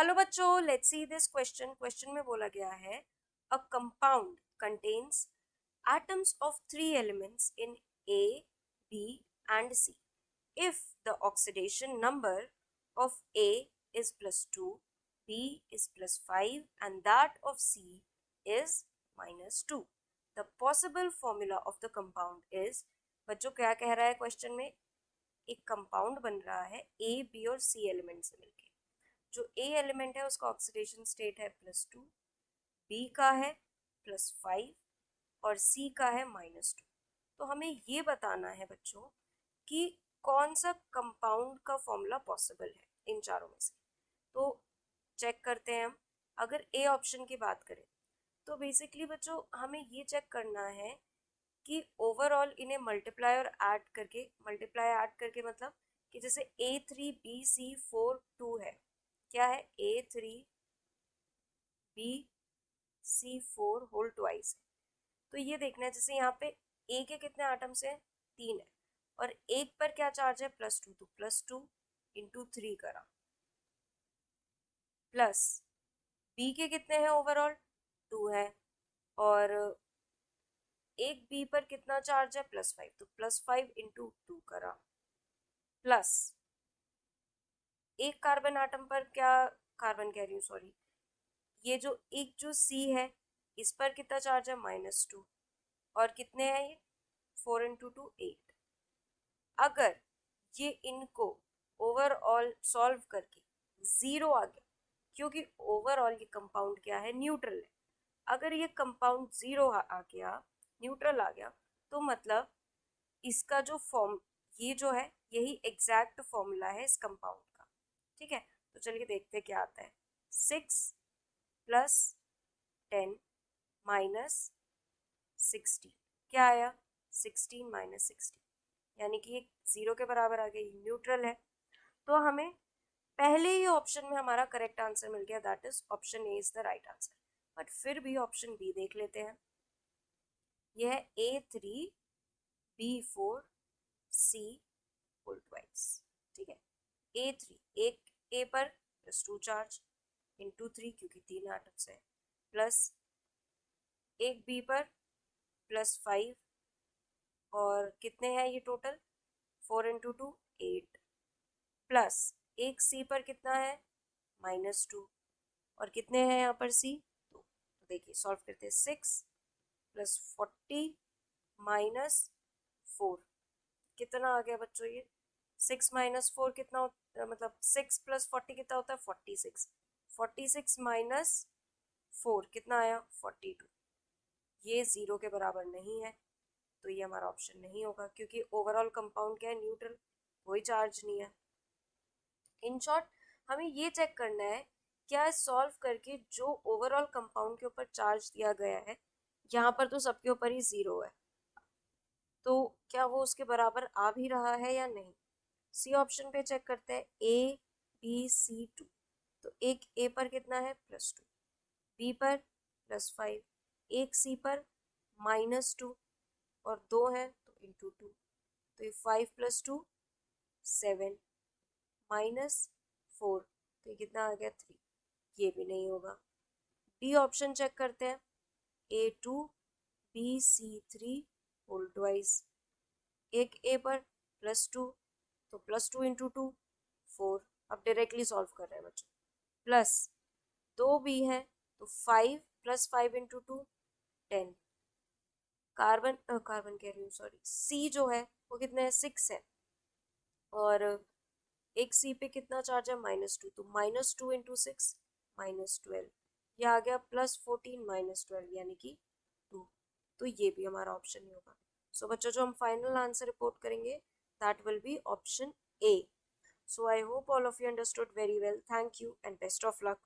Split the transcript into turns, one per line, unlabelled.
Hello बच्चों, let's see this question में बोला गया है a compound contains atoms of three elements in A, B and C. If the oxidation number of A is +2, B is +5 and that of C is -2. The possible formula of the compound is, बच्चों क्या कह रहा है question में, एक compound बन रहा है A, B और C एलिमेंट से मिलके। जो ए एलिमेंट है उसका ऑक्सीडेशन स्टेट है +2, बी का है +5 और सी का है -2। तो हमें ये बताना है बच्चों कि कौन सा कंपाउंड का फॉर्मूला पॉसिबल है इन चारों में से। तो चेक करते हैं हम। अगर ए ऑप्शन की बात करें तो बेसिकली बच्चों हमें ये चेक करना है कि ओवरऑल इन्हें मल्टीप्लाई ऐड करके मतलब कि जैसे A3BC4 2 है, क्या है A3BC4 होल ट्वाइस। तो ये देखना है, जैसे यहाँ पे ए के कितने आटम्स हैं, 3 है और एक पर क्या चार्ज है +2, तो +2 इंटू 3 करा, प्लस बी के कितने हैं ओवरऑल 2 है और एक बी पर कितना चार्ज है +5, तो +5 इंटू 2 करा, प्लस एक कार्बन आटम पर क्या, कार्बन कह रही हूँ सॉरी, ये जो सी है इस पर कितना चार्ज है -2 और कितने हैं ये 4 इंटू 2 8। अगर ये इनको ओवरऑल सॉल्व करके 0 आ गया, क्योंकि ओवरऑल ये कंपाउंड क्या है, न्यूट्रल है। अगर ये कंपाउंड 0 आ गया, न्यूट्रल आ गया, तो मतलब इसका जो फॉर्म, ये जो है यही एग्जैक्ट फॉर्मूला है इस कंपाउंड का। ठीक है, तो चलिए देखते हैं क्या आता है। 6 + 10 - 16 क्या आया, 16 - 16, यानी कि ये 0 के बराबर आ गया, ये न्यूट्रल है। तो हमें पहले ही ऑप्शन में हमारा करेक्ट आंसर मिल गया, that is option A is the right answer. But फिर भी ऑप्शन बी देख लेते हैं। यह है A3B4C होल ट्वाइस। ठीक है, A3 एक ए पर +2 चार्ज इंटू 3 क्योंकि 3 आटम्स है, प्लस एक बी पर +5 और कितने हैं ये टोटल 4 इंटू 2 8, प्लस एक सी पर कितना है -2 और कितने हैं यहाँ पर सी 2। तो देखिए सॉल्व करते हैं, 6 + 40 - 4 कितना आ गया बच्चों, ये 6 - 4 कितना मतलब 6 + 40 कितना होता है 46, 46 - 4 कितना आया 42। ये 0 के बराबर नहीं है, तो ये हमारा ऑप्शन नहीं होगा, क्योंकि ओवरऑल कंपाउंड क्या है, न्यूट्रल, कोई चार्ज नहीं है। इन शॉर्ट हमें ये चेक करना है क्या सॉल्व करके जो ओवरऑल कंपाउंड के ऊपर चार्ज दिया गया है, यहाँ पर तो सबके ऊपर ही 0 है, तो क्या वो उसके बराबर आ भी रहा है या नहीं। सी ऑप्शन पे चेक करते हैं, ABC2, तो एक ए पर कितना है +2, बी पर +5, एक सी पर -2 और 2 है तो इंटू 2, तो ये 5 + 2 7 -4, तो ये कितना आ गया 3, ये भी नहीं होगा। डी ऑप्शन चेक करते हैं, A2BC3 होल ट्वाइस, एक ए पर +2 तो +2 इंटू 2 4, अब डायरेक्टली सॉल्व कर रहे हैं बच्चों, प्लस 2 बी है तो 5 + 5 इंटू 2 10, कार्बन कह रही हूँ सॉरी, सी जो है वो कितने है 6 है और एक सी पे कितना चार्ज है -2, तो -2 इंटू 6 -12, ये आ गया +14 -12 यानी कि 2, तो ये भी हमारा ऑप्शन नहीं होगा। सो बच्चों जो हम फाइनल आंसर रिपोर्ट करेंगे that will be option A. So I hope all of you understood very well. Thank you and best of luck.